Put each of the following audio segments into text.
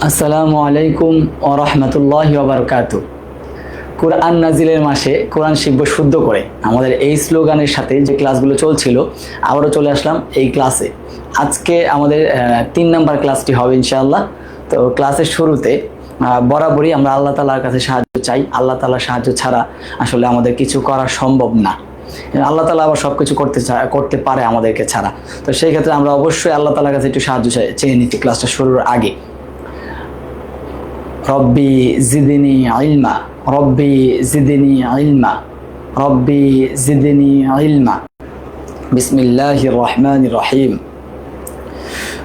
আসসালামু আলাইকুম ওয়া রাহমাতুল্লাহি ওয়া বারাকাতুহু। কোরআন নাজিলের মাসে কোরআন শিখব শুদ্ধ করে, আমাদের এই স্লোগানের সাথে যে ক্লাসগুলো চলছিল আবারও চলে আসলাম এই ক্লাসে। আজকে আমাদের 3 নাম্বার ক্লাসটি হবে ইনশাআল্লাহ। তো ক্লাসের শুরুতে বরাবরই আমরা আল্লাহ তাআলার কাছে সাহায্য চাই। আল্লাহ তাআলার সাহায্য ছাড়া আসলে আমাদের কিছু করা সম্ভব না। আল্লাহ তাআলা আবার সব কিছু করতে পারে আমাদেরকে ছাড়া। তো সেই ক্ষেত্রে আমরা অবশ্যই আল্লাহ তাআলার কাছে একটু সাহায্য চেয়ে নিচ্ছি ক্লাসটা শুরুর আগে। রব্বি জিদনি ইলমা, রব্বি জিদনি ইলমা, রব্বি জিদনি ইলমা। বিসমিল্লাহির রহমানির রহিম।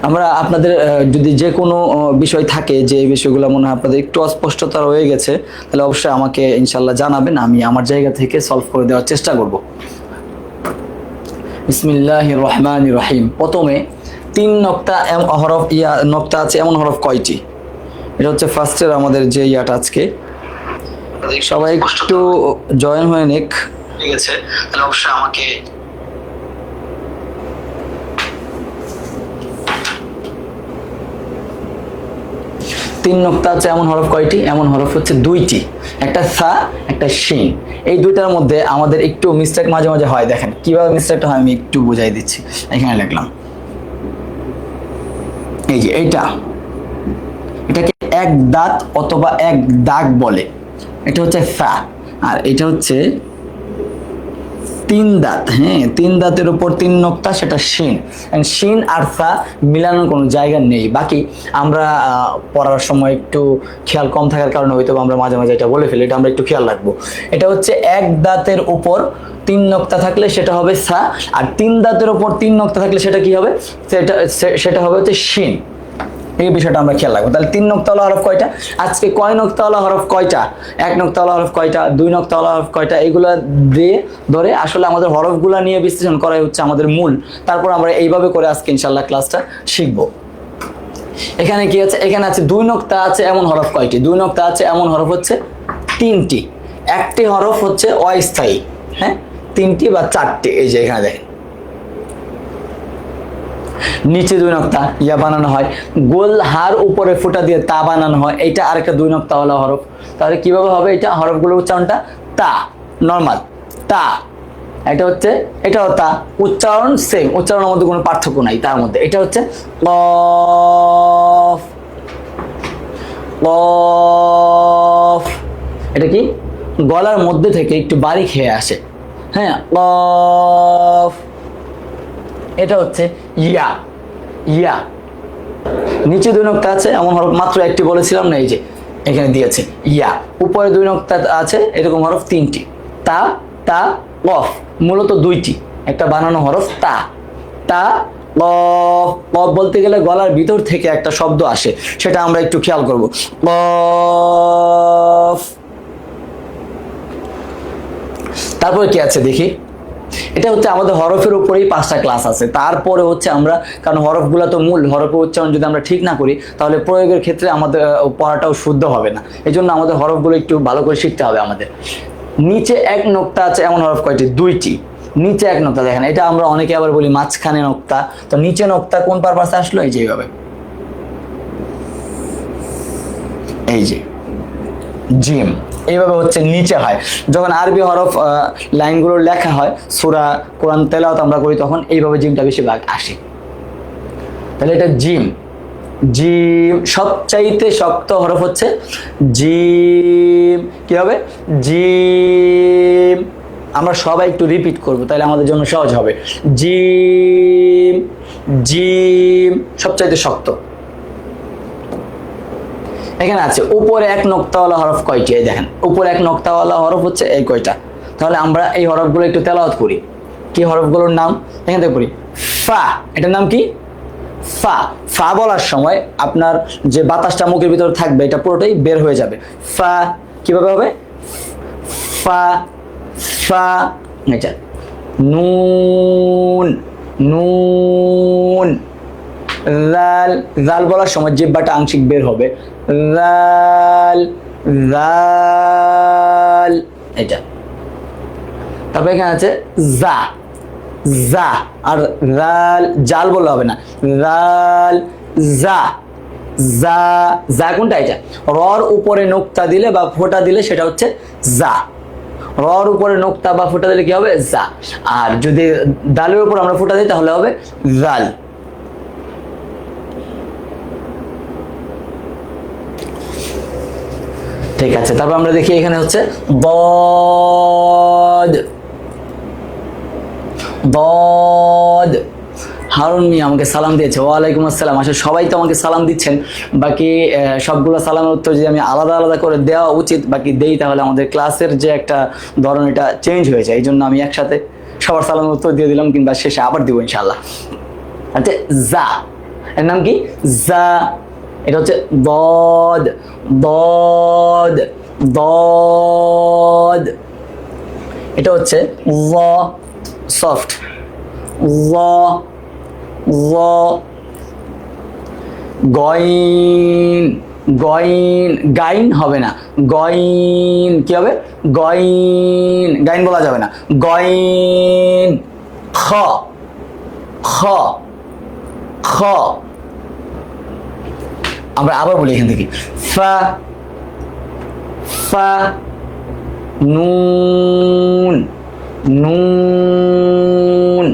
আমরা আপনাদের যদি যে কোনো বিষয় থাকে যে এই বিষয়গুলো মনে হয় আপনাদের একটু অস্পষ্টতা রয়ে গেছে, তাহলে অবশ্যই আমাকে ইনশাল্লাহ জানাবেন, আমি আমার জায়গা থেকে সলভ করে দেওয়ার চেষ্টা করব। বিসমিল্লাহির রহমানির রহিম। প্রথমে 3 নক্তা হরফ নক্তা আছে এমন হরফ কয়টি? এটা হচ্ছে ফার্স্টের আমাদের যে ইয়াটা আজকে। সবাই একটু জয়েন হয়ে নিক, ঠিক আছে? তাহলে অবশ্যই আমাকে তিন নক্তা আছে এমন হরফ কয়টি? এমন হরফ হচ্ছে 2টি, একটা সা একটা শিন। এই দুইটার মধ্যে আমাদের একটু মিস্টেক মাঝে মাঝে হয়। দেখেন কিভাবে মিস্টেকটা হয় আমি একটু বুঝাই দিচ্ছি। এখানে লিখলাম, এই যে এটাকে এক দাঁত অথবা এক দাগ বলে, এটা হচ্ছে ফা। আর এটা হচ্ছে 3 দাঁত। হ্যাঁ, 3 দাঁতের উপর 3 নক্তা, সেটা শিন। শিন আর ফা মিলানোর কোনো জায়গা নেই। বাকি আমরা পড়ার সময় একটু খেয়াল কম থাকার কারণে হয়তো আমরা মাঝে মাঝে এটা বলে ফেলি, এটা আমরা একটু খেয়াল রাখবো। এটা হচ্ছে এক দাঁতের উপর 3 নক্তা থাকলে সেটা হবে সা, আর 3 দাঁতের উপর 3 নক্তা থাকলে সেটা কি হবে? সেটা হবে হচ্ছে শিন। এই বিষয়টা আমরা খেয়াল রাখবো। তাহলে 3 নক্তাওয়ালা হরফ কয়টা? আজকে কয় নক্তাওয়ালা হরফ কয়টা? 1 নক্তাওয়ালা হরফ কয়টা? 2 নক্তাওয়ালা হরফ কয়টা? এগুলা দিয়ে ধরে আসলে আমাদের হরফগুলা নিয়ে বিশ্লেষণ করাই হচ্ছে আমাদের মূল। তারপর আমরা এইভাবে করে আজকে ইনশাআল্লাহ ক্লাসটা শিখবো। এখানে কি আছে? এখানে আছে 2 নক্তা আছে এমন হরফ কয়টি? 2 নক্তা আছে এমন হরফ হচ্ছে 3টি। একটি হরফ হচ্ছে অস্থায়ী, হ্যাঁ, 3টি বা 4টি। এই যে এখানে দেখেন, নিচে 2 নক্তা ইয়া বানানো হয়, গোল হার উপরে ফুটা দিয়ে তা বানানো হয়, এটা আরেকটা 2 নক্তাওয়ালা হরফ। তাহলে কিভাবে হবে এটা? হরফগুলোর উচ্চারণটা তা, নর্মাল তা। এটা হচ্ছে, এটাও তা, উচ্চারণ সেম, উচ্চারণের মধ্যে কোনো পার্থক্য নাই তার মধ্যে। এটা হচ্ছে কফ, কফ। এটা কি? গলার মধ্যে থেকে একটু বাড়ি খেয়ে আসে, হ্যাঁ, কফ। এটা হচ্ছে ইয়া, ইয়া। নিচে 2 নক্তা আছে এমন হরফ মাত্র একটি বলেছিলাম না, এই যে এখানে দিয়েছে ইয়া। উপরে 2 নক্তা আছে এরকম হরফ 3টি, তা, তা, কফ। মূলত 2টি, একটা বানানো হরফ তা, তা, কফ। কফ বলতে গেলে গলার ভিতর থেকে একটা শব্দ আসে, সেটা আমরা একটু খেয়াল করব। কফ। তারপরে কি আছে দেখি। এটা হচ্ছে আমাদের হরফের উপরেই 5টা ক্লাস আছে। তারপরে হচ্ছে আমরা, কারণ হরফগুলো তো মূল, হরফের উচ্চারণ যদি আমরা ঠিক না করি তাহলে প্রয়োগের ক্ষেত্রে আমাদের পড়াটাও শুদ্ধ হবে না। এই জন্য আমাদের হরফগুলো একটু ভালো করে শিখতে হবে আমাদের। নিচে 1 নক্তা আছে এমন হরফ কয়টি? 2টি। নিচে 1 নক্তা, দেখেন এটা আমরা অনেকে আবার বলি মাঝখানে নক্তা। তো নিচে নক্তা কোন পারপাসে আসলো? এই যে এইভাবে, এই যে জিম, এইভাবে হচ্ছে নিচে হয়। যখন আরবি হরফ লাইনগুলো লেখা হয়, সূরা কোরআন তেলাওয়াত আমরা করি, তখন এইভাবে জিমটা বেশিরভাগ আসে। তাহলে এটা জিম, জিম। সবচাইতে শক্ত হরফ হচ্ছে জিম। কি হবে? জিম। আমরা সবাই একটু রিপিট করব, তাহলে আমাদের জন্য সহজ হবে। জিম, জিম সবচাইতে শক্ত। এখানে আছে উপরে 1 নক্তাওয়ালা হরফ কয়টি? এই দেখেন উপরে 1 নক্তাওয়ালা হরফ হচ্ছে এই কয়টা। তাহলে আমরা এই হরফগুলো একটু তেলাওয়াত করি। কি হরফগুলোর নাম? এখান থেকে পড়ি। ফা, এটার নাম কি? ফা। ফা বলার সময় আপনার যে বাতাসটা মুখের ভিতরে থাকবে এটা পুরোটাই বের হয়ে যাবে। ফা কিভাবে হবে? ফা, ফা। এটা নুন, নুন। জাল, জাল বলার সময় জিহ্বাটা আংশিক বের হবে। জাল, জাল। এটা। তারপর এখানে আছে জা, জা। আর জাল, জাল বললে হবে না, জাল, জা, জা, জা কোনটা? এটা রর উপরে নোক্তা দিলে বা ফোঁটা দিলে সেটা হচ্ছে জা। রর উপরে নোক্তা বা ফোঁটা দিলে কি হবে? জা। আর যদি দালের উপর আমরা ফোঁটা দিই তাহলে হবে জাল। ঠিক আছে, তারপর আমরা দেখি এখানে হচ্ছে বদ। বদ। হারুন মিয়া আমাকে সালাম দিয়েছে, ওয়ালাইকুম আসসালাম। আসলে সবাই তো আমাকে সালাম দিচ্ছেন, বাকি সবগুলো সালামের উত্তর যদি আমি আলাদা আলাদা করে দেওয়া উচিত, বাকি দেই তাহলে আমাদের ক্লাসের যে একটা ধরন এটা চেঞ্জ হয়ে যায়। এই জন্য আমি একসাথে সবার সালামের উত্তর দিয়ে দিলাম, কিংবা শেষে আবার দিব ইনশাল্লাহ। আচ্ছা, জা এর নাম কি? জা। এটা হচ্ছে দদ। দদ। দদ। এটা হচ্ছে ল, সফট। ল। ল। গইন। গইন। গাইন হবে না, গইন। কি হবে? গইন। গাইন বলা যাবে না, গইন। খ। খ। খ। আমরা আবার বলি এখান থেকে, ফা। ফা। নুন। নুন।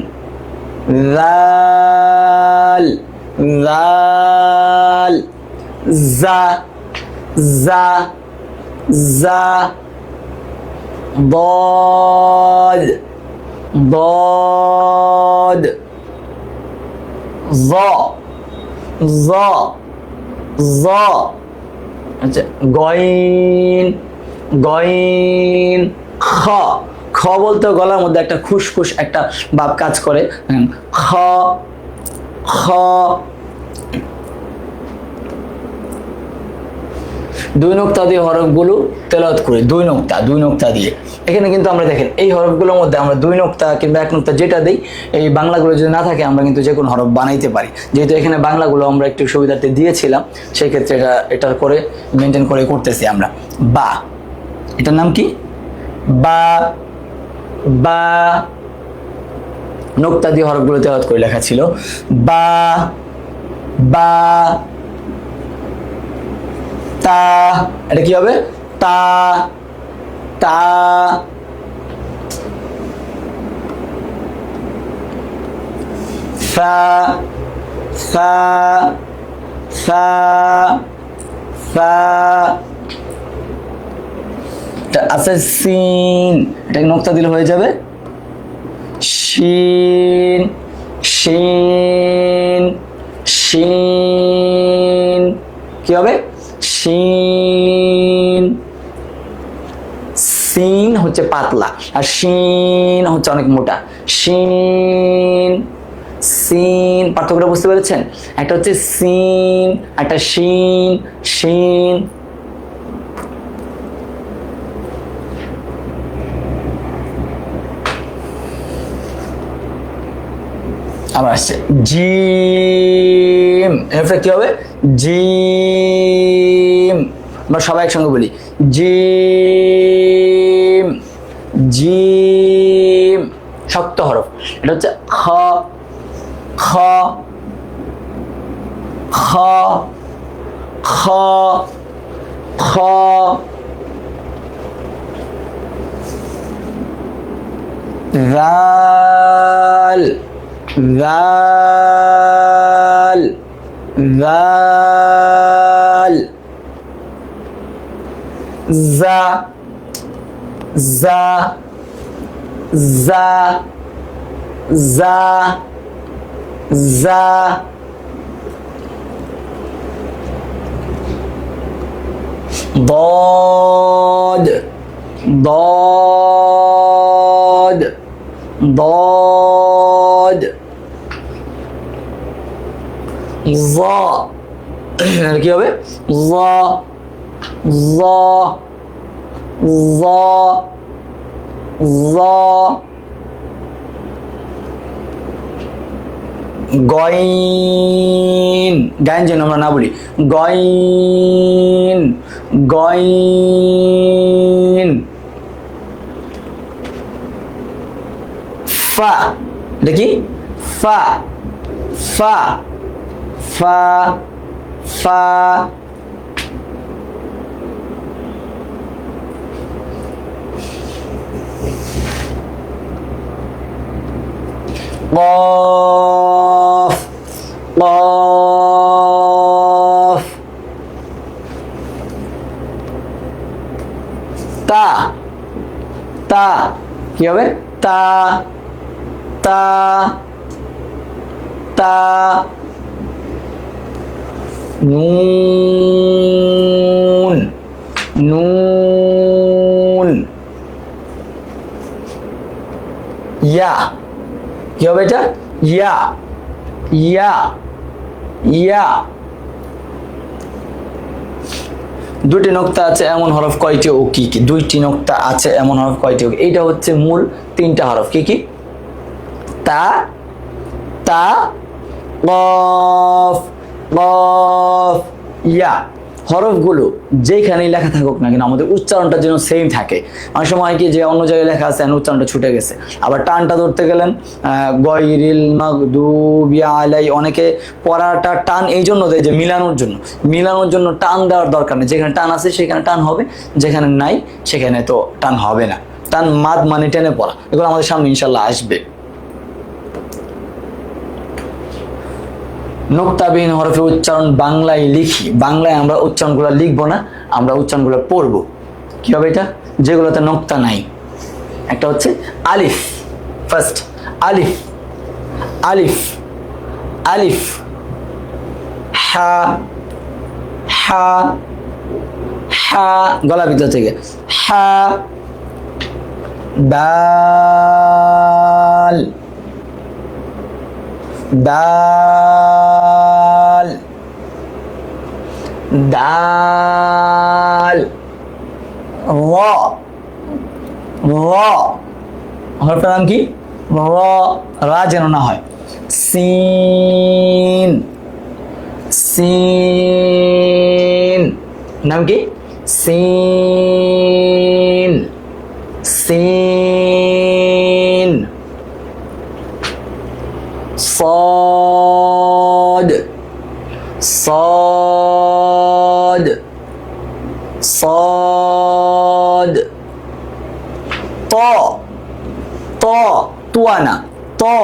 লাল। লাল। জা। জা। জা। ضاد। ضاد। ظ। ظ। ظ। আচ্ছা, গইন। গইন। খ। খ বলতে গলার মধ্যে একটা খুশখুশ একটা ভাব কাজ করে। খ। খ। দুই নোক্তা দিয়ে হরফগুলো তেলাওয়াত করি, দুই নোক্তা, দুই নোক্তা দিয়ে। এখানে কিন্তু আমরা দেখেন এই হরফগুলোর মধ্যে আমরা দুই নোক্তা কিংবা এক নোক্তা যেটা দিই, এই বাংলাগুলো যদি না থাকে আমরা কিন্তু যে কোনো হরফ বানাইতে পারি। যেহেতু এখানে বাংলাগুলো আমরা একটু সুবিধার্থে দিয়েছিলাম, সেই ক্ষেত্রে এটার করে মেনটেন করে করতেছি আমরা। বা, এটার নাম কি? বা। বা। নোক্তা দিয়ে হরফগুলো তেলাওয়াত করে লেখা ছিল, বা। বা। তা। এটা কি হবে? তা। তা। ফা। ফা। ফা। ফা। আছে সিন, এটাকে নোক্তা দিলে হয়ে যাবে শিন। শিন। শিন। কি হবে? শিন। সিন হচ্ছে পাতলা, আর শিন হচ্ছে অনেক মোটা। শিন। সিন, পার্থক্যটা বুঝতে পেরেছেন? একটা হচ্ছে সিন, একটা শিন। শিন। আবার আসছে জিম। এরপরে কি হবে? জিম। আমরা সবাই একসঙ্গে বলি, জিম। জিম শক্ত হরফ। এটা হচ্ছে খ। খ। খ। খ। খ। জাল। জাল। জাল। জা। জা। জা। জা। জা। ضاد। ضاد। ضاد। ظ। কি হবে? ظ। ظ। ظ। ظ। গইন। গাইন যেন আমরা না বলি, গইন। গইন। ফা। দেখি, ফা। ফা। ফা। ফা, কফ, কফ, তা, তা কি হবে? তা, তা, তা, নুন, নুন, ইয়া কি হবে এটা? ইয়া, ইয়া, ইয়া। দুটি নোক্তা আছে এমন হরফ কয়টি ও কি কি? দুইটি নোক্তা আছে এমন হরফ কয়টি ও কি? এইটা হচ্ছে মূল তিনটা হরফ। কি কি? তা, তা, কফ, কফ, ইয়া। হরফগুলো যেখানেই লেখা থাকুক না কেন আমাদের উচ্চারণটা যেন সেম থাকে। অনেক সময় কি যে অন্য জায়গায় লেখা আছে উচ্চারণটা ছুটে গেছে, আবার টানটা ধরতে গেলেন গয়রিল মাগদুবি আলাই, অনেকে পড়াটা টান এই জন্য দেয় যে মিলানোর জন্য, মিলানোর জন্য টান দেওয়ার দরকার নেই। যেখানে টান আছে সেখানে টান হবে, যেখানে নাই সেখানে তো টান হবে না। টান মাদ মানে টেনে পড়া, এগুলো আমাদের সামনে ইনশাল্লাহ আসবে। নোক্তাবিহীন হরফে উচ্চারণ বাংলায় লিখি, বাংলায় আমরা উচ্চারণগুলো লিখবো না, আমরা উচ্চারণগুলো পড়বো। কি হবে এটা? যেগুলোতে নোক্তা নাই। একটা হচ্ছে আলিফ, ফার্স্ট আলিফ, আলিফ, আলিফ, হা, হা, হা গলা ভিতর থেকে, হা, দাল, দাল, দাল, র, র হরফটার নাম কি? র, রা যেন না হয়। সিন, সিন নাম কি? সিন, সিন। صاد، صاد، صاد، طا، طا طوانا، طا،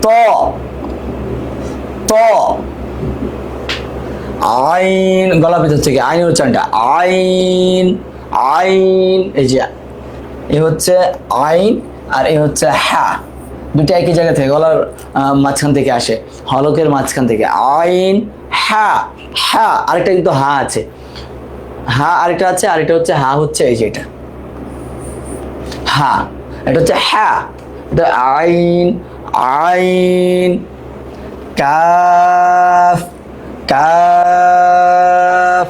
طا، طا। আইন গলা ভিতর থেকে আইনের উচ্চারণটা আইন, আইন। এই যে এ হচ্ছে আইন আর এ হচ্ছে হা, দুটো একই জায়গা থেকে গলার মাঝখান থেকে আসে, হলকের মাঝখান থেকে। আইন, হা, হা। আরেকটা কিন্তু হা আছে, হা আরেকটা আছে, আরেকটা হচ্ছে হা হচ্ছে এই যে এটা হা, এটা হচ্ছে হা। এটা আইন, আইন, কাফ, কাফ,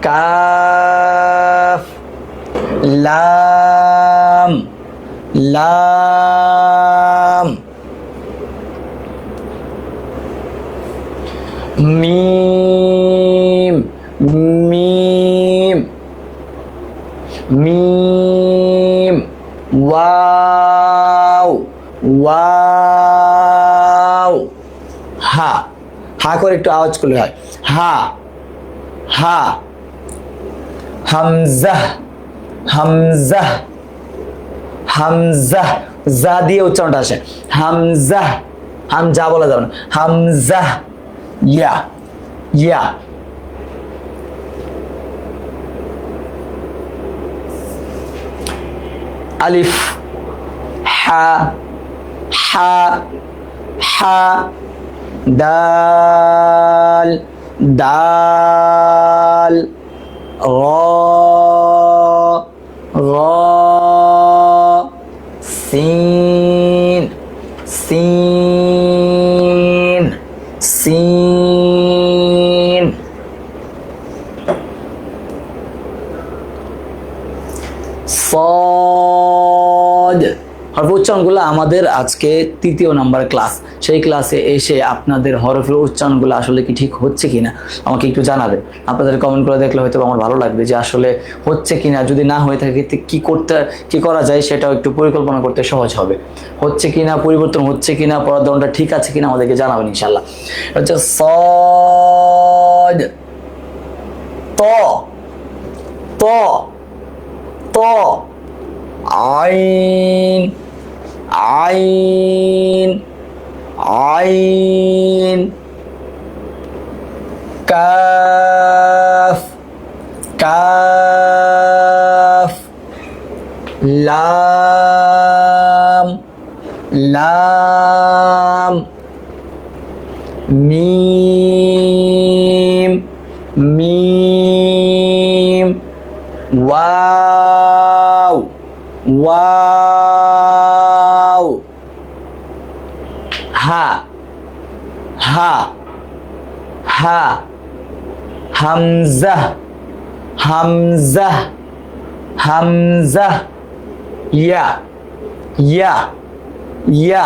কাফ, লাম, লাম, মিম, মিম, মিম, ওয়াও, ওয়াও, হা। হা করে একটু আওয়াজ করলে হয়, হা, হা। হামজা, হামজা, হামজা, জা দিয়ে উচ্চারণটা আসে। হামজা, হামজা বলা যাবে না, হামজা। ইয়া, ইয়া। আলিফ, হা, হা, হা, দাল, দাল, র, র, সিন, সিন, সিন, صاد, হরফ উচ্চারণগুলো আমাদের আজকে 3য় নাম্বার ক্লাস, সেই ক্লাসে এসে আপনাদের হরফের উচ্চারণগুলো আসলে কি ঠিক হচ্ছে কিনা আমাকে একটু জানাবেন। আপনাদের কমেন্ট করে দেখলে হয়তো আমার ভালো লাগবে যে আসলে হচ্ছে কিনা, যদি না হয়ে থাকে কি করা যায় সেটাও একটু পরিকল্পনা করতে সহজ হবে। হচ্ছে কিনা, পরিবর্তন হচ্ছে কিনা, পড়ার ধরনটা ঠিক আছে কিনা আমাদেরকে জানাবেন ইনশাল্লাহ। হচ্ছে সদ, ত, ত, ত, আইন, আইন, আইন, কাফ, কাফ, লাম, লাম, মিম, মিম, ওয়াও, ওয়াও, হা, হা, হা, হামজা, হামজা, হামজা, ইয়া, ইয়া, ইয়া।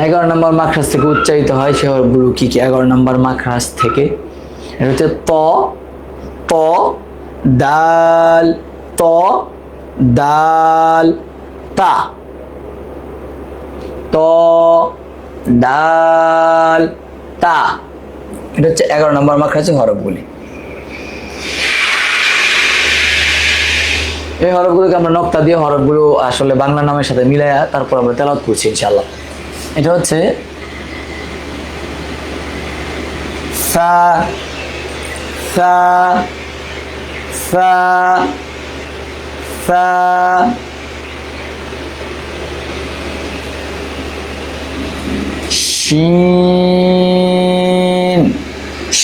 11 নম্বর মাখরাজ থেকে উচ্চারিত হয় সে হরফগুলো কি কি? 11 নম্বর মাখরাজ থেকে এটা হচ্ছে ত, ত, দাল, ত, দাল, তা, ত, দাল, তা। এটা হচ্ছে 11 নম্বর মাখরাজের হরফগুলি। এই হরফগুলোকে আমরা নক্তা দিয়ে হরফগুলো আসলে বাংলা নামের সাথে মিলাইয়া তারপর আমরা তেলাওয়াত করছি ইনশাআল্লাহ। এটা হচ্ছে সা, সা, সা, সা, শিন,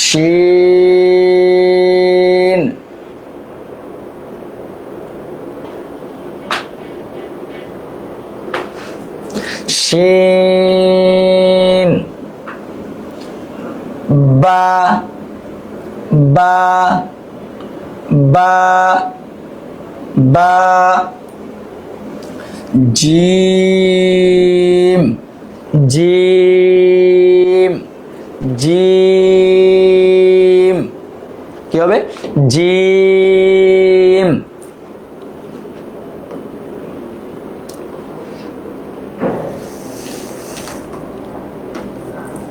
শিন, শিন, বা, বা, বা, বা, জিম, জিম, জিম, কি হবে? জিম,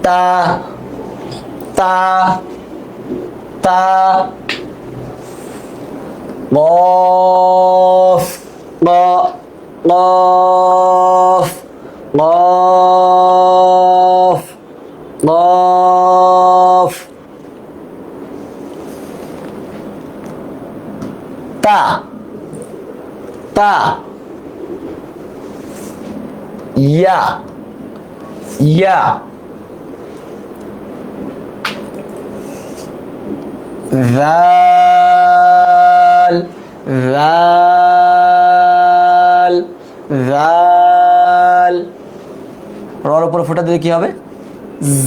তা, তা, তা, কফ, কফ, কফ, কফ, তা, তা, ইয়া, ইয়া, জাল, জাল, জাল। রর উপরে ফোঁটা দিলে কি হবে?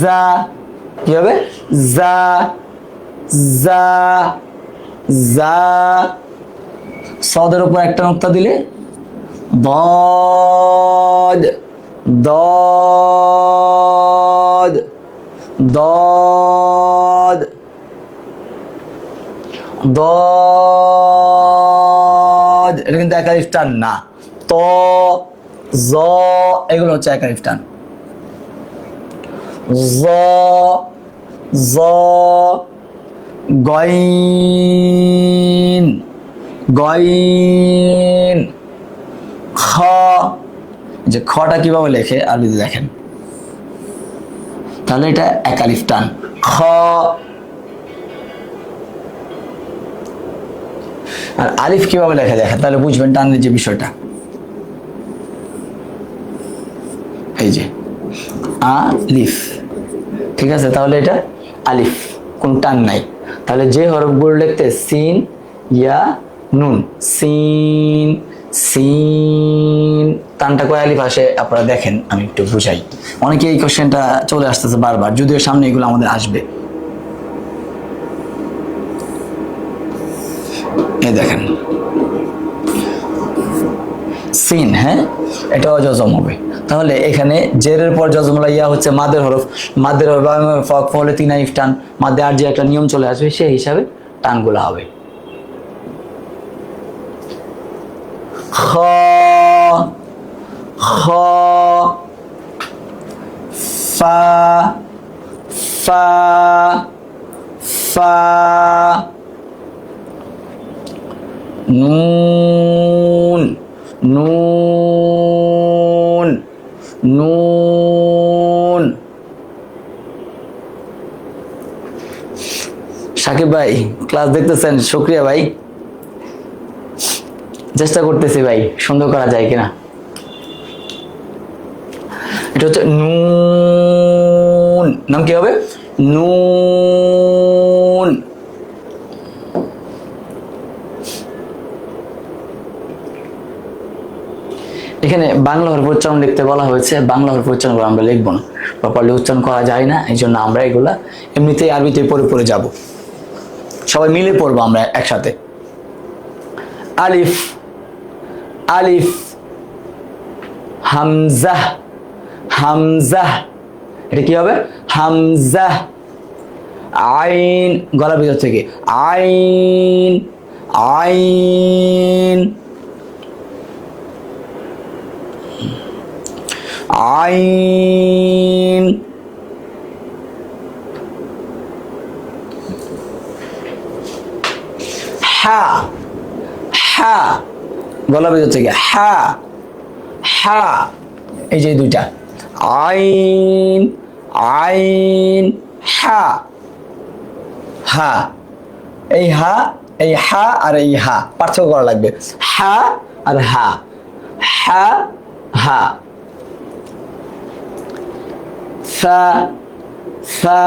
জা, কি হবে? জা, জা, জা। সদের উপর একটা নোক্তা দিলে দদ, দদ, দদ, দদ। এটা কিন্তু এক আলিফ টান না। ত, জ, এগুলো হচ্ছে এক আলিফ টান। জ, জ, গইন, গইন, খ। যে খটা কিভাবে লেখে আর যদি দেখেন তাহলে এটা এক আলিফ টান। খ। আর আলিফ কিভাবে লেখা দেখেন তাহলে বুঝবেন টানের যে বিষয়টা। এই যে আলিফ, ঠিক আছে? তাহলে এটা আলিফ, কোন টান নাই। তাহলে যে হরফগুলো লিখতে সিন, ইয়া, নুন, সিন, সিন, টানটা কয় আলিফ আসে আপনারা দেখেন, আমি একটু বুঝাই। অনেকে এই কোশ্চেনটা চলে আসতেছে বারবার, যদিও সামনে এগুলো আমাদের আসবে। এই দেখেন সিন, হ্যাঁ এটাও জজম হবে। তাহলে এখানে জেরের পর জজমলা ইয়া হচ্ছে মাদের হরফ, মাদের হরফ ফলে 3 আলিফ টান, মাদে আর যে একটা নিয়ম চলে আসবে সেই হিসাবে টানগুলো হবে। খ খ ফা ফা ফা নুন নুন নুন। সাকিব ভাই ক্লাস দেখতেছেন, শুক্রিয়া ভাই, চেষ্টা করতেছি ভাই সুন্দর করা যায় কিনা। এটা হচ্ছে নুন, নাম কি হবে? নুন। এখানে বাংলা হরফ উচ্চারণ লিখতে বলা হয়েছে, বাংলা হরফ উচ্চারণ আমরা লিখবো না, প্রপারলি উচ্চারণ করা যায় না, এই জন্য আমরা এগুলা এমনিতেই আরবিতে পড়ে পড়ে যাব। সবাই মিলে পড়বো আমরা একসাথে। আলিফ আলিফ, হামজা হামজা, এটা কি হবে? হামজা। আইন, গলার ভিতর থেকে আইন আইন আইন। হা হা, গলার ভিতর থেকে হা হা, এই যে দুইটা আইন আইন হা হা। এই হা, এই হা আর এই হা পার্থক্য করা লাগবে, হা আর হা, হা হা। ফা ফা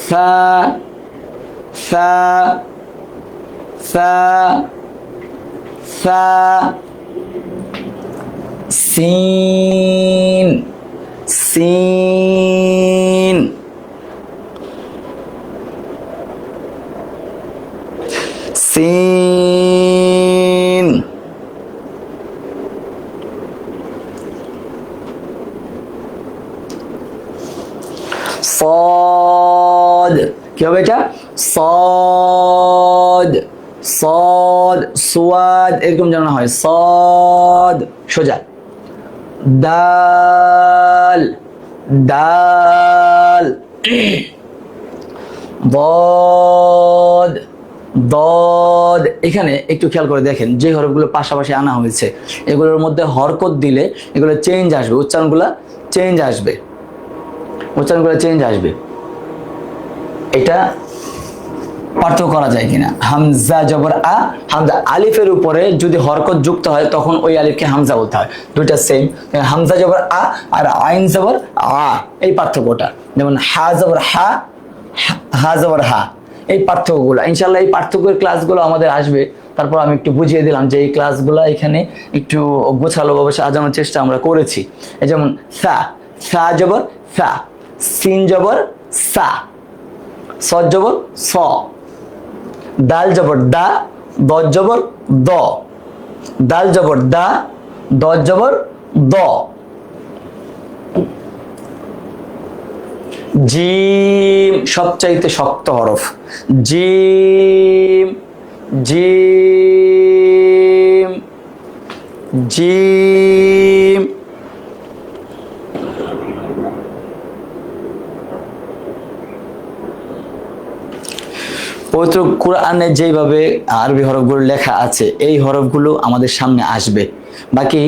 ফা ফা ফা ফা। সিন সিন সিন। صاد, কি হবে এটা? صاد صاد সোয়াদ, এরকম জানা হয়, صاد সোজা। দাল দাল, ضاد ضاد। এখানে একটু খেয়াল করে দেখেন যে হরফগুলো পাশাপাশি আনা হয়েছে এগুলোর মধ্যে হরকত দিলে এগুলো চেঞ্জ আসবে, উচ্চারণগুলো চেঞ্জ আসবে, উচ্চারণগুলো চেঞ্জ আসবে। এটা পার্থক্য করা যায় কিনা? হামজা জবর আ, হামজা আলিফের উপরে যদি হরকত যুক্ত হয় তখন ওই আলিফকে হামজা বলতে হয়, দুইটা সেম। হামজা জবর আ আর আইন জবর আ, এই পার্থক্যটা। যেমন হা জবর হা, হা জবর হা, এই পার্থক্যগুলো ইনশাল্লাহ এই পার্থক্যের ক্লাসগুলো আমাদের আসবে। তারপর আমি একটু বুঝিয়ে দিলাম যে এই ক্লাসগুলো এখানে একটু গোছালোভাবে সাজানোর চেষ্টা আমরা করেছি। এই যেমন সা, সা জবর সা, সিন জবর সা, সদ জবর স, দাল জবর দা, দদ জবর দ, দাল জবর দা, দদ জবর দ। জিম সবচাইতে শক্ত হরফ, জিম জিম জিম। পবিত্র কোরআনে যেভাবে আরবি হরফগুলো লেখা আছে এই হরফগুলো আমাদের সামনে আসবে। বাকি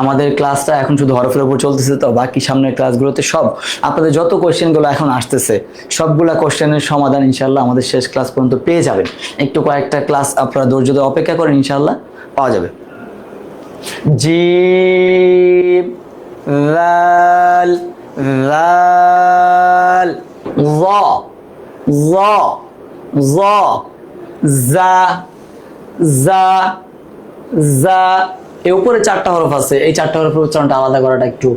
আমাদের ক্লাসটা এখন শুধু হরফের উপর চলতেছে, তো বাকি সামনের ক্লাসগুলোতে সব আপনাদের যত কোশ্চেনগুলো এখন আসতেছে সবগুলা কোশ্চেনের সমাধান ইনশাল্লাহ আমাদের শেষ ক্লাস পর্যন্ত পেয়ে যাবেন। একটু কয়েকটা ক্লাস আপনারা ধৈর্য ধরে অপেক্ষা করেন, ইনশাল্লাহ পাওয়া যাবে। জিম লাল লাল, জ জ জ, জা জা জা। এর উপরে 4টা হরফ আছে, এই 4টা হরফের উচ্চারণটা আলাদা করাটা একটু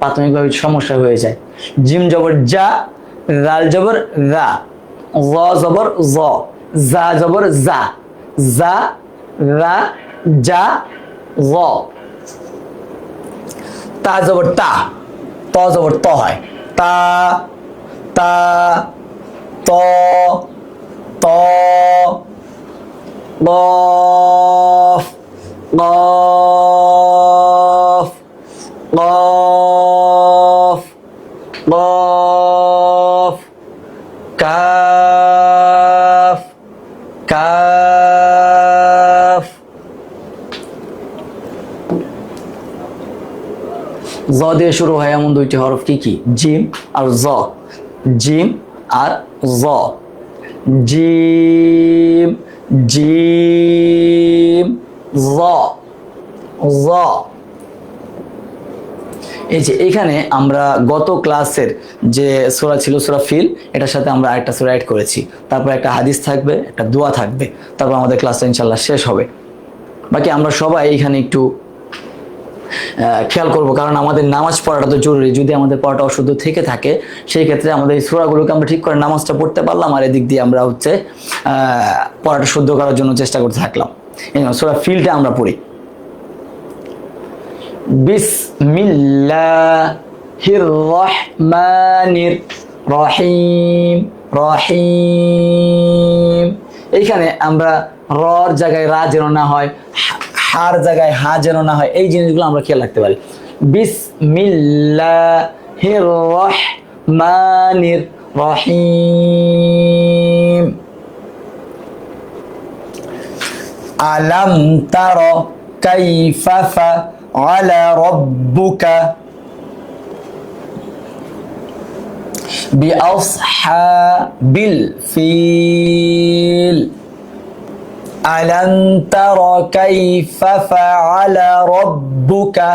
প্রাথমিকভাবে সমস্যা হয়ে যায়। জিম জবর জা, রাল জবর রা, জ জবর জ, জা জবর জা, জা রা জা জ। তা জবর তা, ত জবর ত হয়, তা তা ত ত গফ গফ গফ গফ কাফ কাফ। জ দিয়ে শুরু হয় এমন দুইটি হরফ কি কি? জিম আর জ। জিম আর জ। জিম জিম জ জ। এই যে এখানে আমরা গত ক্লাসের যে সূরা ছিল সূরা ফিল, এটার সাথে আমরা আরেকটা সূরা অ্যাড করেছি, তারপর একটা হাদিস থাকবে, একটা দোয়া থাকবে, তারপর আমাদের ক্লাসটা ইনশাআল্লাহ শেষ হবে। বাকি আমরা সবাই এখানে একটু খেয়াল করব, কারণ আমাদের নামাজ পড়াটা তো জরুরি। যদি আমাদের পড়াটা অশুদ্ধ থেকে থাকে, সেই ক্ষেত্রে আমাদের এই সূরাগুলোকে আমরা ঠিক করে নামাজটা পড়তে পারলাম, আর এদিক দিয়ে আমরা হচ্ছে পড়াটা শুদ্ধ করার জন্য চেষ্টা করতে থাকলাম। এই সূরা ফিলটা আমরা পড়ি। বিসমিল্লাহির রহমানির রহিম রহিম। এইখানে আমরা রর জায়গায় রা যেন না হয়, হার জায়গায় হা যেন না হয়, এই জিনিসগুলো আমরা খেয়াল রাখতে পারি। বিসমিল্লাহির রহমানির রহিম। আলাম তারা কাইফা ফাআলা রাব্বুকা বিআসহাবিল ফিল। আলাম তারা কাইফা ফাআলা রাব্বুকা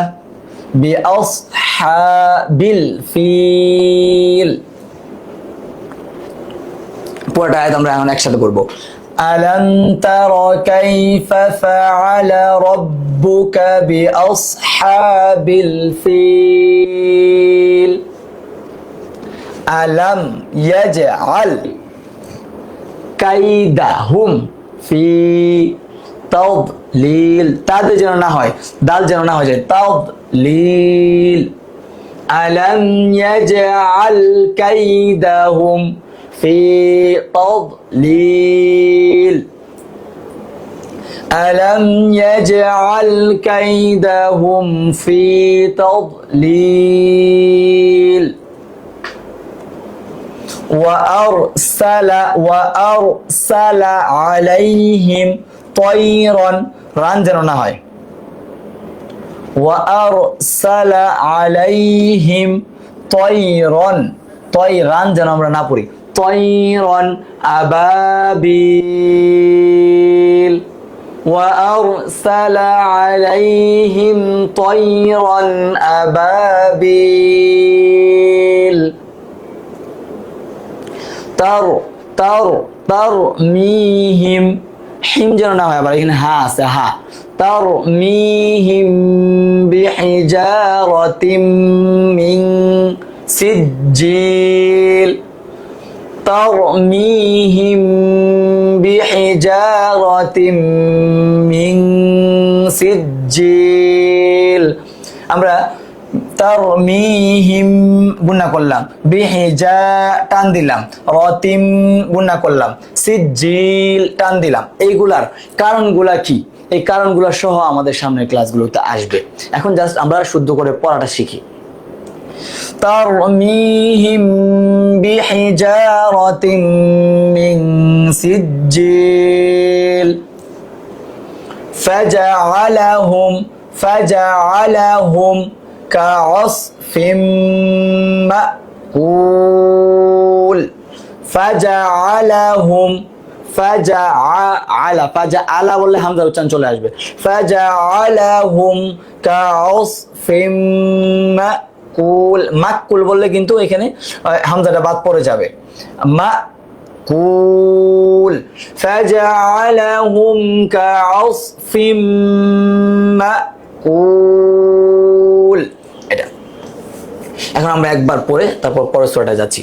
বিআসহাবিল ফিল। পুরোটা আয়াত আমরা এখন একসাথে পড়বো। আলাম তারা কাইফা ফাআলা রাব্বুকা বিআসহাবিল ফিল। আলাম ইয়াজআল কাইদাহুম ফি তাদলিল। তাদের যেন না হয়, দাল যেন না হয়ে যায়, তাদলিল। আলাম ইয়াজআল কাইদাহুম ফি তাদলিল। আলাম ইয়াজআল কাইদাহুম ফি তাদলিল। وأرسل عليهم طيرا রান যেন না হয়। وأرسل عليهم طيرا রান যেন আমরা না পড়ি। طيرا أبابيل وأرسل عليهم طيرا أبابيل। তারমিহিম হিম যেন না হয়, আবার এখানে হা আছে, হা। তারমিহিম বিহিজারাতিম মিন সিজ্জিল। তারমিহিম বিহিজারাতিম মিন সিজ্জিল। আমরা তারমিহিম গুণা করলাম, বিহিজা টান দিলাম, রতিম গুণা করলাম, সিজ্জিল টান দিলাম। এইগুলার কারণগুলা কি, এই কারণগুলা সহ আমাদের সামনের ক্লাসগুলোতে আসবে। এখন জাস্ট আমরা শুদ্ধ করে পড়াটা শিখি। তারমিহিম বিহিজারাতিম মিন সিজ্জিল ফাজআলাহুম কাআসফিম মাকুল। ফাজআলাহুম ফাজআলা বললে হামজা উচ্চারণ চলে আসবে। ফাজআলাহুম কাআসফিম মাকুল। মাকুল বললে কিন্তু এখানে হামজাটা বাদ পড়ে যাবে। মাকুল। ফাজআলাহুম কাআসফিম মাকুল। এটা এখন আমরা একবার পড়ে তারপর পরের সূরাটা যাচ্ছি।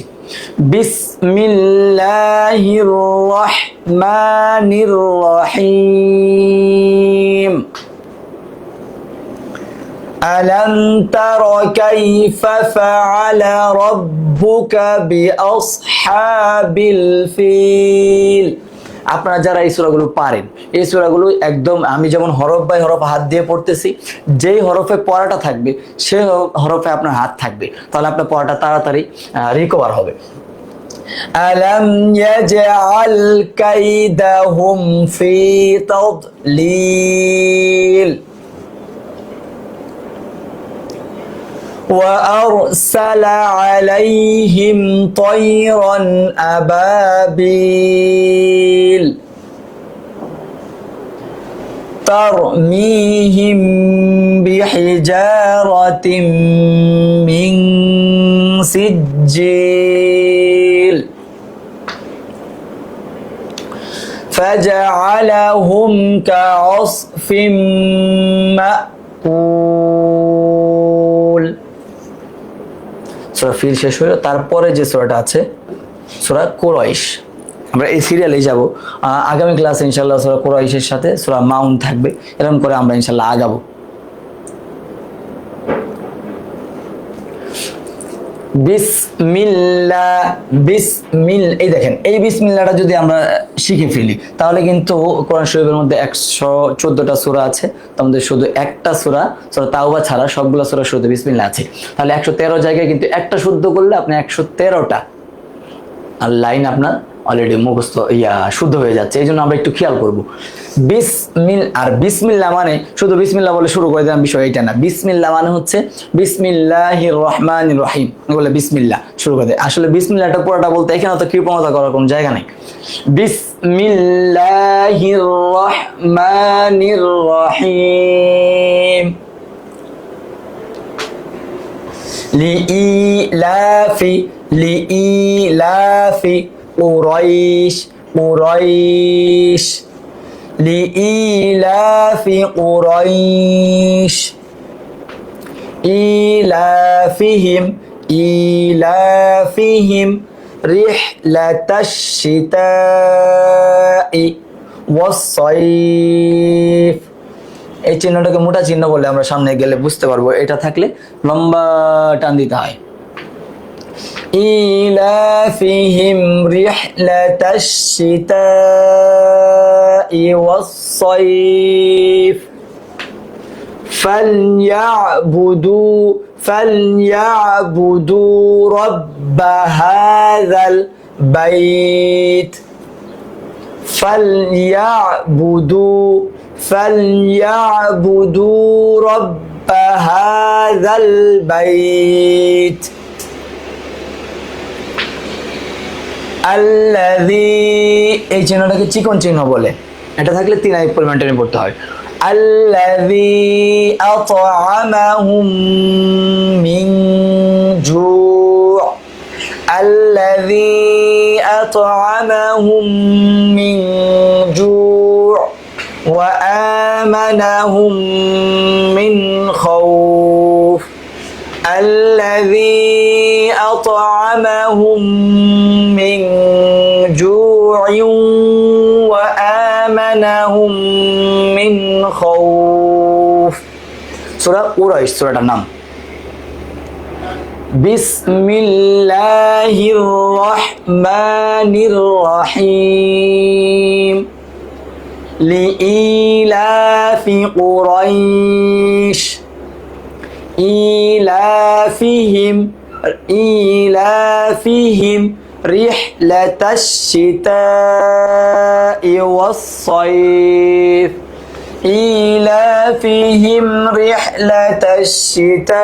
বিসমিল্লাহির রহমানির রহিম। ألم تر كيف فعل ربك بأصحاب الفيل। আপনারা যারা এই সূরাগুলো পারেন, এই সূরাগুলো একদম আমি যেমন হরফ বাই হরফ হাত দিয়ে পড়তেছি, যেই হরফে পড়াটা থাকবে সেই হরফে আপনার হাত থাকবে, তাহলে আপনার পড়াটা তাড়াতাড়ি রিকভার হবে। ألم يجعل كيدهم في تضليل وأرسل عليهم طيرا أبابيل ترميهم بحجارة من سجيل فجعلهم كعصف مأكول। সূরা ফিল শেষ হলো, তারপরে যে সূরাটা আছে সূরা কুরাইশ। আমরা এই সিরিয়ালেই যাব। আগামী ক্লাসে ইনশাআল্লাহ সূরা কুরাইশের সাথে সূরা মাউন থাকবে, এরকম করে আমরা ইনশাআল্লাহ আগাবো। বিসমিল্লাহ, এই দেখেন এই বিসমিল্লাহটা যদি আমরা শিখে ফেলি তাহলে কিন্তু কোরআন শরীফের মধ্যে 114টা সূরা আছে, তার মধ্যে শুধু একটা সূরা তাওবা ছাড়া সবগুলো সূরা শুরুতে বিসমিল্লাহ আছে। তাহলে 113 জায়গায় কিন্তু একটা শুদ্ধ করলে আপনি 113টা আর লাইন আপনার অলরেডি মুখস্থ শুদ্ধ হয়ে যাচ্ছে। এই জন্য আমরা একটু খেয়াল করবো। বিসমিল্লাহ মানে শুধু বিসমিল্লাহ বলে শুরু করে দিলাম, বিষয় এটা না। বিসমিল্লাহ মানে হচ্ছে বিসমিল্লাহির রহমানির রহিম বলে বিসমিল্লাহ শুরু করে দেয়। আসলে বিসমিল্লাহটা পুরোটা বলতে এখানে তো কৃপণতা করার কোনো জায়গা নেই। বিসমিল্লাহির রহমানির রহিম। লিইলাফি قريش لإيلاف قريش إيلافهم رحلة الشتاء والصيف। এই চিহ্নটাকে মোটা চিহ্ন বলে আমরা সামনে গেলে বুঝতে পারবো, এটা থাকলে লম্বা টান দিতে হয়। إيلافهم رحلة الشتاء والصيف فليعبدوا رب هذا البيت فليعبدوا رب هذا البيت আল্লাযী। এই চিহ্নটাকে চিকন চিহ্ন বলে, এটা থাকলে 3 আলিফ পরিমাণ টেনে পড়তে হয়। আল্লাযী আত'আমাহুম মিন জু', আল্লাযী আত'আমাহুম মিন জু' ওয়া আমানাহুম মিন খাউফ। الذي أطعمهم من جوع وآمنهم من خوف। সূরা কুরাইশ সূরাটার নাম। বিসমিল্লাহির রহমানির রহিম। লিইলাফি কুরাইশ إيلافهم رحلة الشتاء والصيف إيلافهم رحلة الشتاء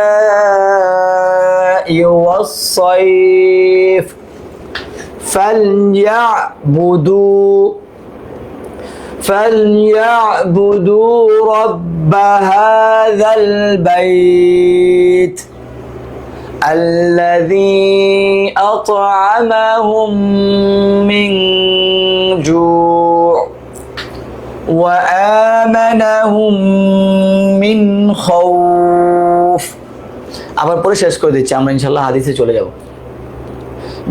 والصيف فليعبدوا رب هذا البيت الذي أطعمهم من جوع وآمنهم من خوف। আবার পরে শেষ করে দিচ্ছি, আমরা ইনশাআল্লাহ হাদিসে চলে যাব।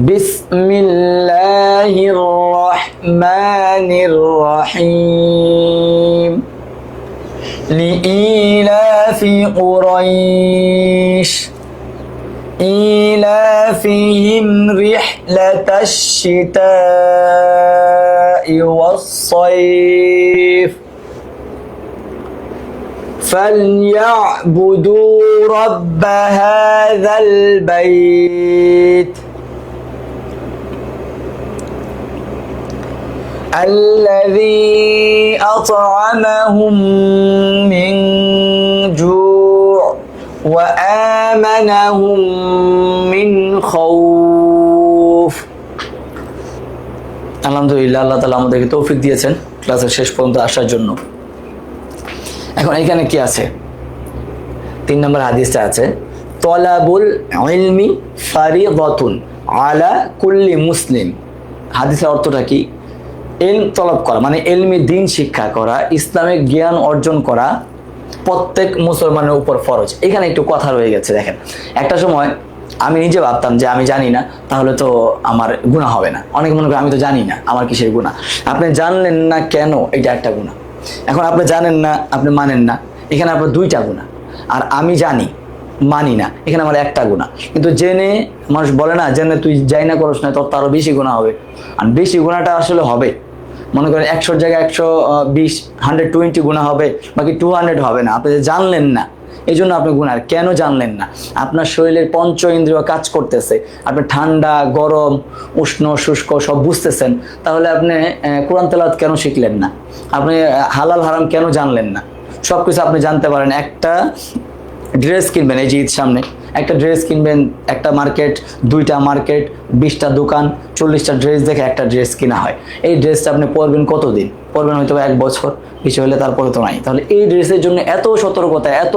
বিসমিল্লাহির রহমানির রহিম লিইলাফি কুরাইশ إيلافهم رحلة الشتاء والصيف فليعبدوا رب هذا البيت الذي أطعمهم من جوع وآمنهم من خوف আলহামদুলিল্লাহ, আল্লাহ তাআলা আমাদেরকে তৌফিক দিয়েছেন ক্লাসের শেষ পর্যন্ত আসার জন্য। এখন এখানে কি আছে? 3 নম্বর হাদিসটা আছে, তলাবুল ইলমি ফারিদাতুন আলা কুল্লি মুসলিম। হাদিসের অর্থটা কি? ইলম তলব করা মানে ইলমি দ্বীন শিক্ষা করা, ইসলামিক জ্ঞান অর্জন করা প্রত্যেক মুসলমানের উপর ফরজ। এখানে একটু কথা রয়ে গেছে। দেখেন, একটা সময় আমি নিজে ভাবতাম যে আমি জানি না, তাহলে তো আমার গুনাহ হবে না। অনেকে মনে করে আমি তো জানি না, আমার কিসের গুনাহ? আপনি জানলেন না কেন, এটা একটা গুনাহ। এখন আপনি জানেন না, আপনি মানেন না, এখানে আপনার 2টা গুনাহ। আর আমি জানি মানি না, এখানে আমার একটা গুনাহ। কিন্তু জেনে, মানুষ বলে না জেনে তুই যাই না করস না, তোর তো আরো বেশি গুনাহ হবে। আর বেশি গুনাহটা আসলে হবে, মনে করেন 100 জায়গায় 120 120 গুনাহ হবে, বাকি 200 হবে না। আপনি জানলেন না, এই জন্য আপনি গুনাহ। কেন জানলেন না? আপনার শরীরের পঞ্চ ইন্দ্রিয় কাজ করতেছে, আপনি ঠান্ডা গরম উষ্ণ শুষ্ক সব বুঝতেছেন, তাহলে আপনি কোরআন তেলাওয়াত কেন শিখলেন না? আপনি হালাল হারাম কেন জানলেন না? সব কিছু আপনি জানতে পারেন। একটা ড্রেস কিনবেন, এই যে ঈদ সামনে, একটা ড্রেস কিনবেন, একটা মার্কেট, 2টা মার্কেট, 20টা দোকান, 40টা ড্রেস দেখে একটা ড্রেস কিনা হয়। এই ড্রেসটা আপনি পরবেন কতদিন? পরবেন হয়তো 1 বছর, কিছু হলে তারপরে তো নাই। তাহলে এই ড্রেসের জন্য এত সতর্কতা, এত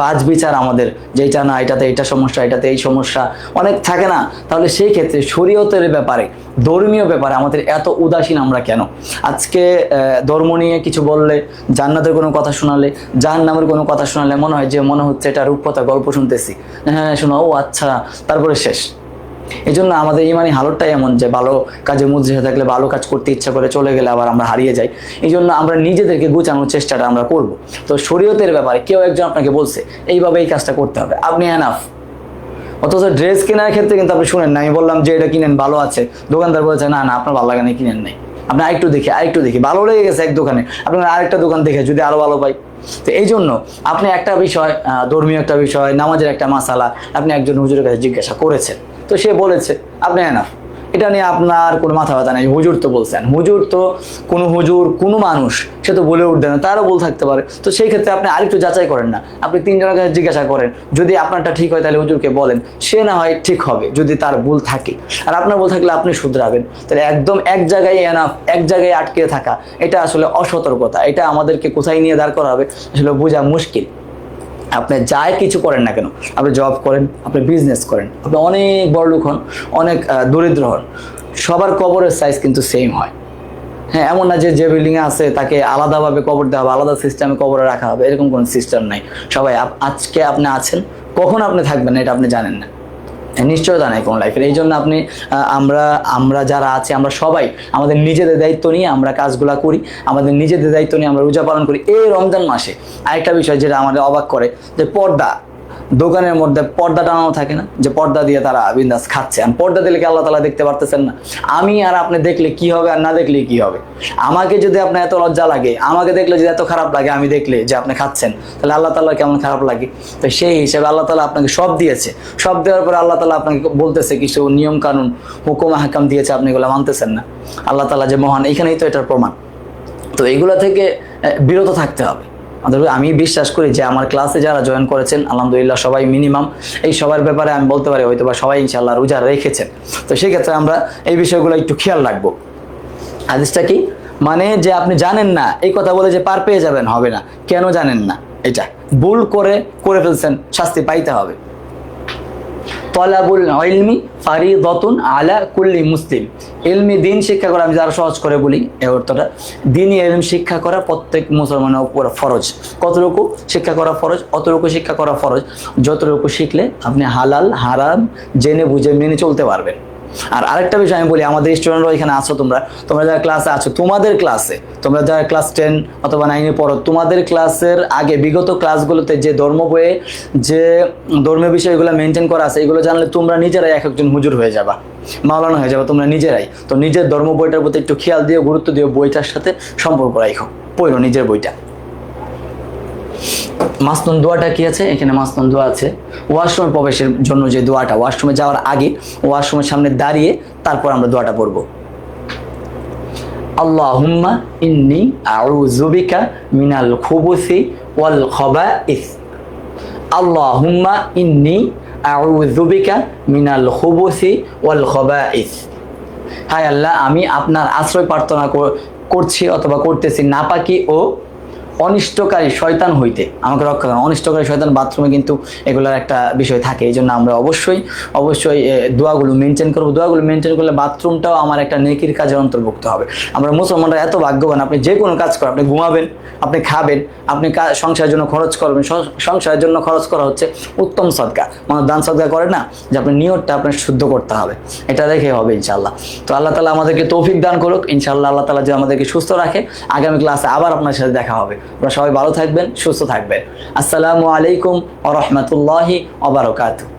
বাজ বিচার আমাদের, যে এটা না, এটাতে এটা সমস্যা, এটাতে এই সমস্যা অনেক থাকে না? তাহলে সেই ক্ষেত্রে শরীয়তের ব্যাপারে, ধর্মীয় ব্যাপারে আমাদের এত উদাসীন আমরা কেন? আজকে ধর্ম নিয়ে কিছু বললে, জান্নাতের কোনো কথা শোনালে, জাহান্নামের কোনো কথা শোনালে মনে হচ্ছে এটা রূপকথা গল্প শুনতেছি, হ্যাঁ শোনো, ও আচ্ছা, তারপরে শেষ। এই জন্য আমাদের ইমানি হালতটাই এমন যে ভালো কাজে মজলিসে থাকলে, ভালো কাজ করতে ইচ্ছা করে, চলে গেলে আবার আমরা হারিয়ে যাই। এই জন্য আমরা নিজেদেরকে গুছানোর চেষ্টাটা আমরা করব। তো শরীয়তের ব্যাপারে কেউ একজন আপনাকে বলছে এইভাবে এই কাজটা করতে হবে, আপনি এনাফ। অথচ ড্রেস কেনার ক্ষেত্রে কিন্তু আপনি শুনেন না, আমি বললাম যে এটা কিনেন ভালো আছে, দোকানদার বলেছে না না আপনার ভালো লাগে না, কিনেন নাই। আপনি আরেকটু দেখি ভালো লেগে গেছে এক দোকানে, আপনার আরেকটা দোকান দেখে যদি আরো ভালো পাই। তো এই জন্য আপনি একটা বিষয়, ধর্মীয় একটা বিষয়, নামাজের একটা মাসালা, আপনি একজন হুজুরের কাছে জিজ্ঞাসা করেছেন, তো সে বলেছে, আপনি এনাফ। এটা নিয়ে আপনার কোনো মাথা ব্যথা নেই। হুজুর তো বলছেন, হুজুর তো কোনো মানুষ, সে তো বলে উঠবে না, তারও ভুল থাকতে পারে। তো সেই ক্ষেত্রে আপনি আরেকটু যাচাই করেন না, আপনি 3 জনের কাছে জিজ্ঞাসা করেন, যদি আপনারটা ঠিক হয় তাহলে হুজুরকে বলেন, সে না হয় ঠিক হবে যদি তার ভুল থাকে, আর আপনার ভুল থাকলে আপনি শুধরাবেন। তাহলে একদম এক জায়গায় এনাফ, এক জায়গায় আটকে থাকা, এটা আসলে অসতর্কতা। এটা আমাদেরকে কোথায় নিয়ে দাঁড় করা হবে আসলে বোঝা মুশকিল। আপনি যাই কিছু করেন না কেন, আপনি জব করেন, আপনি বিজনেস করেন, আপনি অনেক বড় লোক হন, অনেক দরিদ্র হন, সবার কবরের সাইজ কিন্তু সেম হয়। হ্যাঁ, এমন না যে বিল্ডিংয়ে আছে তাকে আলাদাভাবে কবর দেওয়া হবে, আলাদা সিস্টেমে কবরে রাখা হবে, এরকম কোনো সিস্টেম নাই। সবাই আজকে আপনি আছেন, কখন আপনি থাকবেন এটা আপনি জানেন না, নিশ্চয়তা নাই কোনো লাইফের। এই জন্য আপনি আমরা যারা আছি, আমরা সবাই আমাদের নিজেদের দায়িত্ব নিয়ে আমরা কাজগুলা করি, আমাদের নিজেদের দায়িত্ব নিয়ে আমরা রোজা পালন করি। এই রমজান মাসে আরেকটা বিষয় যেটা আমাদের অবাক করে, যে পর্দা, দোকানের মধ্যে পর্দা টানানো থাকে না, যে পর্দা দিয়ে তারা বিন্দাস খাচ্ছে। আর পর্দা দিলে কি আল্লাহ তাআলা দেখতে পারতেছেন না? আমি আর আপনি দেখলে কি হবে, আর না দেখলে কি হবে? আমাকে যদি আপনার এত লজ্জা লাগে, আমাকে দেখলে যদি এত খারাপ লাগে, আমি দেখলে যে আপনি খাচ্ছেন, তাহলে আল্লাহ তাআলা কেমন খারাপ লাগে? তো সেই হিসেবে আল্লাহ তাআলা আপনাকে সব দিয়েছে, সব দেওয়ার পরে আল্লাহ তাআলা আপনাকে বলতেছে কিছু নিয়ম কানুন, হুকুম হাকাম দিয়েছে, আপনি এগুলো মানতেছেন না। আল্লাহ তাআলা যে মহান, এখানেই তো এটার প্রমাণ। তো এইগুলো থেকে বিরত থাকতে হবে। আমি বিশ্বাস করি যে আমার ক্লাসে যারা জয়েন করেছেন আলহামদুলিল্লাহ সবাই মিনিমাম এই সবার ব্যাপারে আমি বলতে পারি হয়তো বা সবাই ইনশাআল্লাহ রোজা রেখেছেন। তো সেই ক্ষেত্রে আমরা এই বিষয়গুলো একটু খেয়াল রাখবো। হাদিসটা কি মানে, যে আপনি জানেন না এই কথা বলে যে পার পেয়ে যাবেন, হবে না। কেন জানেন না? এটা ভুল করে ফেলছেন, শাস্তি পাইতে হবে। তলাবুল ইলমি ফারিদাতুন আলা কুল্লি মুসলিম। ইলমি দিন শিক্ষা করা, আমি যারা সহজ করে বলি এই অর্থটা, দিনই ইলম শিক্ষা করা প্রত্যেক মুসলমানের উপর ফরজ। কতটুকু শিক্ষা করা ফরজ? অতটুকু শিক্ষা করা ফরজ যতটুকু শিখলে আপনি হালাল হারাম জেনে বুঝে মেনে চলতে পারবেন। আর আরেকটা বিষয় আমি বলি, আমাদের স্টুডেন্টরা এখানে আছো, তোমরা যারা ক্লাসে আছো, তোমাদের ক্লাসে, তোমরা যারা ক্লাস 10 অথবা 9-এ পড়ো, তোমাদের ক্লাসের আগে বিগত ক্লাসগুলোতে যে ধর্ম বইয়ে যে ধর্মীয় বিষয়গুলো মেনটেন করা আছে, এগুলো জানলে তোমরা নিজেরাই এক একজন হুজুর হয়ে যাবা, মাওলানা হয়ে যাবে তোমরা নিজেরাই। তো নিজের ধর্ম বইটার প্রতি একটু খেয়াল দিও, গুরুত্ব দিও, বইটার সাথে সম্পর্ক রাখো, পড়ো নিজের বইটা। মাসনুন দোয়াটা কি আছে? এখানে মাসনুন দোয়া আছে ওয়াশরুমে প্রবেশের জন্য, যে দোয়াটা ওয়াশরুমে যাওয়ার আগে ওয়াশরুমের সামনে দাঁড়িয়ে তারপর আমরা দোয়াটা পড়বো। আল্লাহুম্মা ইন্নী আউযু বিকা মিনাল খুবুসি ওয়াল খাবাইস। আল্লাহুম্মা ইন্নী আউযু বিকা মিনাল খুবুসি ওয়াল খাবাইস। হায় আল্লাহ, আমি আপনার আশ্রয় প্রার্থনা করছি অথবা করতেছি নাপাকি ও অনিষ্টকারী শয়তান হইতে, আমাকে রক্ষা করেন। অনিষ্টকারী শয়তান বাথরুমে কিন্তু এগুলোর একটা বিষয় থাকে, এই জন্য আমরা অবশ্যই দোয়াগুলো মেনটেন করবো। দোয়াগুলো মেনটেন করলে বাথরুমটাও আমার একটা নেকির কাজের অন্তর্ভুক্ত হবে। আমরা মুসলমানরা এত ভাগ্যবান, আপনি যে কোনো কাজ করেন, আপনি ঘুমাবেন, আপনি খাবেন, আপনি সংসারের জন্য খরচ করবেন, সংসারের জন্য খরচ করা হচ্ছে উত্তম সদকা। মানে দান সদকা করে না, যে আপনি নিয়তটা আপনার শুদ্ধ করতে হবে, এটা দেখে হবে ইনশাল্লাহ। তো আল্লাহ তালা আমাদেরকে তৌফিক দান করুক ইনশাল্লাহ। আল্লাহ তালা যে আমাদেরকে সুস্থ রাখে, আগামী ক্লাসে আবার আপনার সাথে দেখা হবে। আপনারা সবাই ভালো থাকবেন, সুস্থ থাকবেন। আসসালামু আলাইকুম ওয়া রাহমাতুল্লাহি ওয়া বারাকাতুহু।